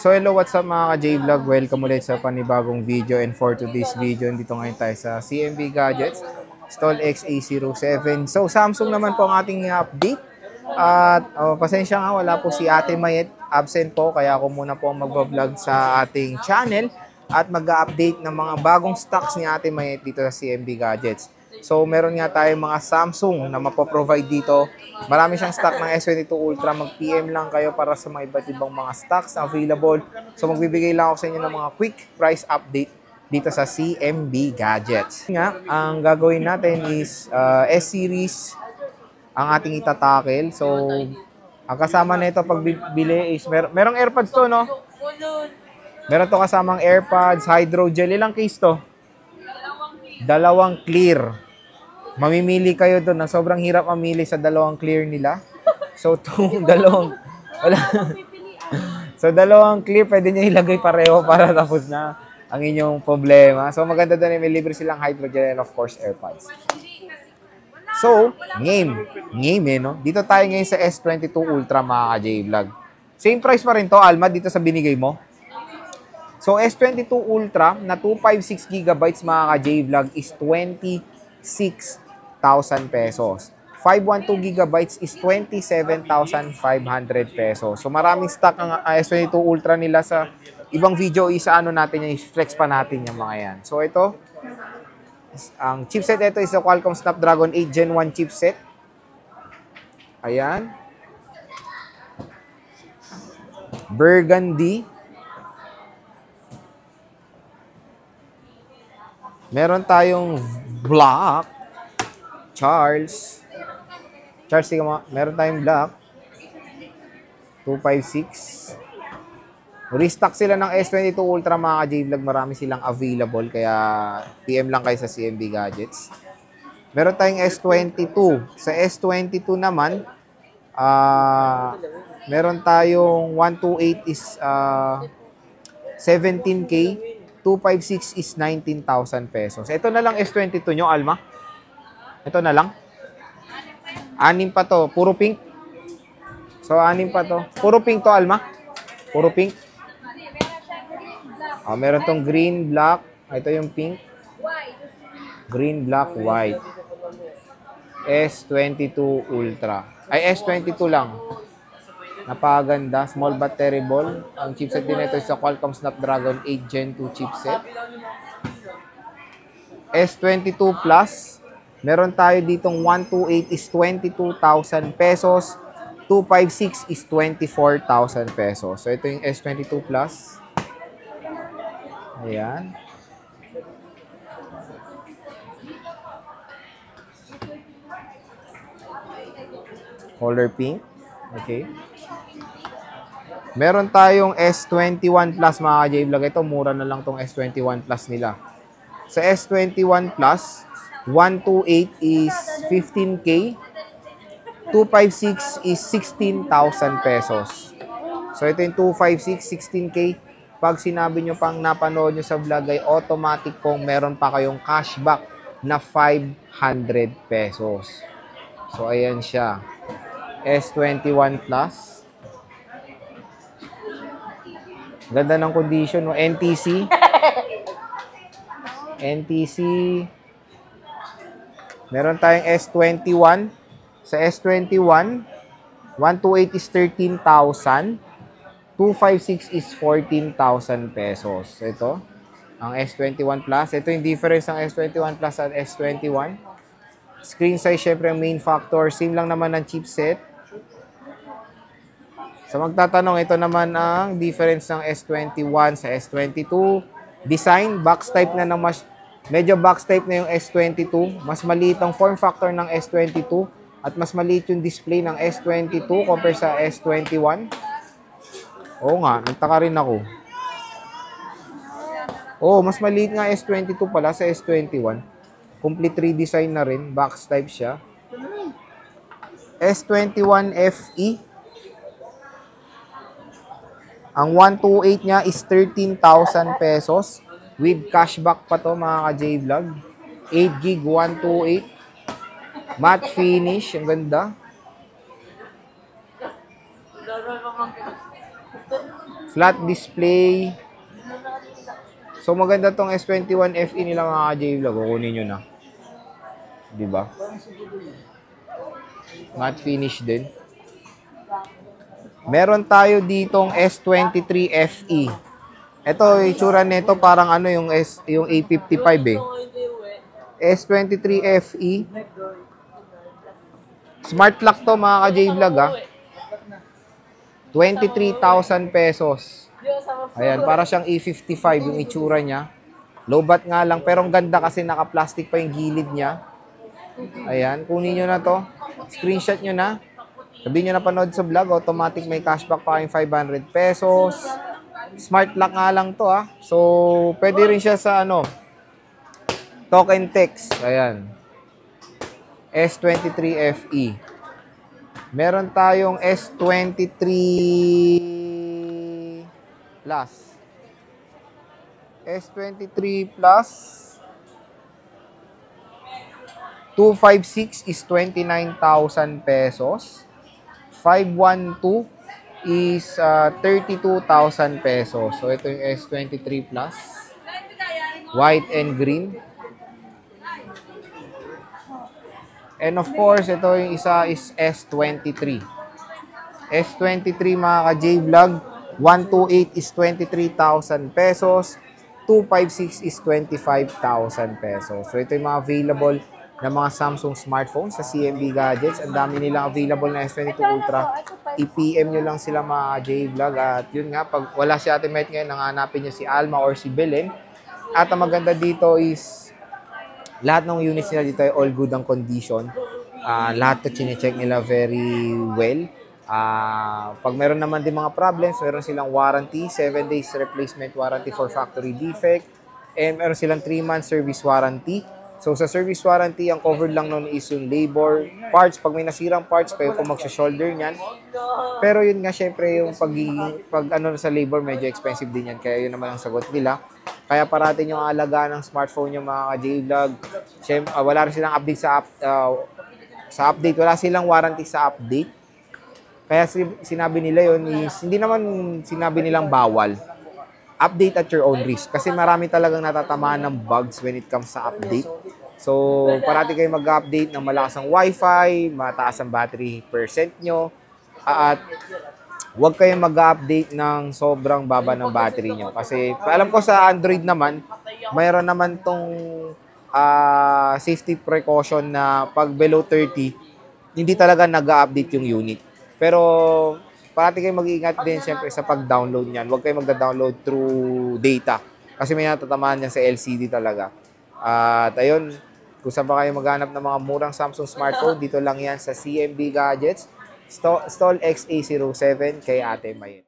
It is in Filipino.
So hello, what's up mga ka-J-Vlog? Welcome ulit sa panibagong video, and for today's video, dito ngayon tayo sa CMB Gadgets, Stall XA07. So Samsung naman po ang ating update. At pasensya nga, wala po si Ate Mayet, absent po, kaya ako muna po ang magbablog sa ating channel at mag-update ng mga bagong stocks ni Ate Mayet dito sa CMB Gadgets. So, meron nga tayong mga Samsung na mapoprovide dito. Marami siyang stock ng S22 Ultra. Mag-PM lang kayo para sa mga iba't ibang mga stocks na available. So, magbibigay lang ako sa inyo ng mga quick price update dito sa CMB Gadgets. Nga, ang gagawin natin is S-Series ang ating itatakel. So, ang kasama na ito pag bili is merong AirPods to, no? Meron to kasamang AirPods, hydrogel. Ilang case to? Dalawang clear. Mamimili kayo doon na sobrang hirap mamili sa dalawang clear nila. So, dalawang clear, pwede nyo ilagay pareho para tapos na ang inyong problema. So, maganda doon, may libre silang hydrogel and of course, AirPods. So, game no? Dito tayo ngayon sa S22 Ultra mga ka-J-Vlog. Same price pa rin to, Alma, dito sa binigay mo. So, S22 Ultra na 256GB mga ka-J-Vlog is 26,000 pesos. 512GB is 27,500 pesos. So, maraming stock ang S22 Ultra nila sa ibang video. Isa ano natin yung flex pa natin yung mga yan. So, ito, ang chipset ito is a Qualcomm Snapdragon 8 Gen 1 chipset. Ayan. Burgundy. Meron tayong black. Charles, meron tayong black. 256. Restock sila ng S22 Ultra mga ka-J-Vlog. Marami silang available. Kaya PM lang kayo sa CMB Gadgets. Meron tayong S22. Sa S22 naman, meron tayong 128 is 17K. 256 is 19,000 pesos. Ito na lang S22 nyo, Alma. Ito na lang. 6 pa to. Puro pink. So, 6 pa to. Puro pink to, Alma. Puro pink. Meron tong green, black. Ito yung pink. Green, black, white. S22 Ultra. Ay, S22 lang. Napakaganda. Small but terrible. Ang chipset din ito is sa Qualcomm Snapdragon 8 Gen 2 chipset. S22 Plus. Meron tayo ditong 128 is 22,000 pesos. 256 is 24,000 pesos. So, ito yung S22 Plus. Ayan. Color pink. Okay. Meron tayong S21 Plus mga ka-J-Vlog. Ito, mura na lang tong S21 Plus nila. Sa S21 Plus, 128 is 15K. 256 is 16,000 pesos. So, ito yung 256, 16K. Pag sinabi nyo pang napanood nyo sa vlog ay automatic pong meron pa kayong cashback na 500 pesos. So, ayan siya. S21 Plus. Ganda ng condition. No? NTC. NTC. Meron tayong S21. Sa S21, 128 is 13,000. 256 is 14,000 pesos. Ito, ang S21 Plus. Ito yung difference ng S21 Plus at S21. Screen size, syempre, ang main factor. Same lang naman ng chipset. So, magtatanong, ito naman ang difference ng S21 sa S22. Design, box type na ng medyo box type na yung S22. Mas maliit ang form factor ng S22 at mas maliit yung display ng S22 compare sa S21. Oo nga, nagtaka rin ako. Oo, mas maliit nga S22 pala sa S21. Complete redesign na rin. Box type siya. S21 FE. Ang 128 niya is 13,000 pesos. With cashback pa to mga ka-J-Vlog. 8GB 128. Matte finish. Ang ganda. Flat display. So, maganda tong S21 FE nila mga J-Vlog. Kukunin nyo na. Diba? Matte finish din. Meron tayo ditong S23 FE. Ito, itsura nito parang ano yung A55 eh. S23 FE. Smart lock to mga ka-J-Vlog ah. 23,000 pesos. Ayan, para siyang A55 yung itsura niya. Low bat nga lang, pero ang ganda kasi naka-plastic pa yung gilid niya. Ayan, kunin nyo na to. Screenshot nyo na. Sabihin nyo na panood sa vlog, automatic may cashback pa kayong 500 pesos. Smart lock nga lang to ah. So, pwede rin siya sa ano, talk and text. Ayan. S23 FE. Meron tayong S23 Plus. S23 Plus 256 is 29,000 pesos. 512 is 32,000 pesos. So, ito yung S23 Plus. White and green. And of course, ito yung isa is S23. S23 mga ka-J-Vlog. 128 is 23,000 pesos. 256 is 25,000 pesos. So, ito yung mga available na mga Samsung smartphones sa CMB Gadgets. Ang dami nilang available na S22 Ultra. I-PM nyo lang sila mga J-Vlog. At yun nga, pag wala si Ate Met ngayon, nanganapin nyo si Alma or si Belen. At ang maganda dito is lahat ng units nila dito ay all good ang condition. Lahat ito chinecheck nila very well. Pag meron naman din mga problems, meron silang warranty, 7 days replacement warranty for factory defect, and meron silang 3 months service warranty. So sa service warranty, ang covered lang nun is yung labor parts. Pag may nasirang parts, kayo po magsha-shoulder niyan. Pero yun nga, syempre, yung pag ano sa labor, medyo expensive din yan. Kaya yun naman ang sagot nila. Kaya parating yung alagaan ng smartphone yung mga J-Vlog. Wala rin silang update sa update. Wala silang warranty sa update. Kaya sinabi nila yun is, hindi naman sinabi nilang bawal. Update at your own risk. Kasi marami talagang natatamaan ng bugs when it comes sa update. So, parati kayo mag-update ng malakas ang Wi-Fi, mataas ang battery percent nyo, at huwag kayong mag-update ng sobrang baba ng battery nyo. Kasi, alam ko sa Android naman, mayroon naman tong safety precaution na pag below 30, hindi talaga nag-update yung unit. Pero, parati kayo mag-iingat din siyempre sa pag-download niyan. Huwag kayo magda-download through data. Kasi may natatamaan niyan sa LCD talaga. At ayun, kung saan ba kayo maghanap ng mga murang Samsung smartphone, dito lang yan sa CMB Gadgets. Stall XA07 kay Ate Mayen.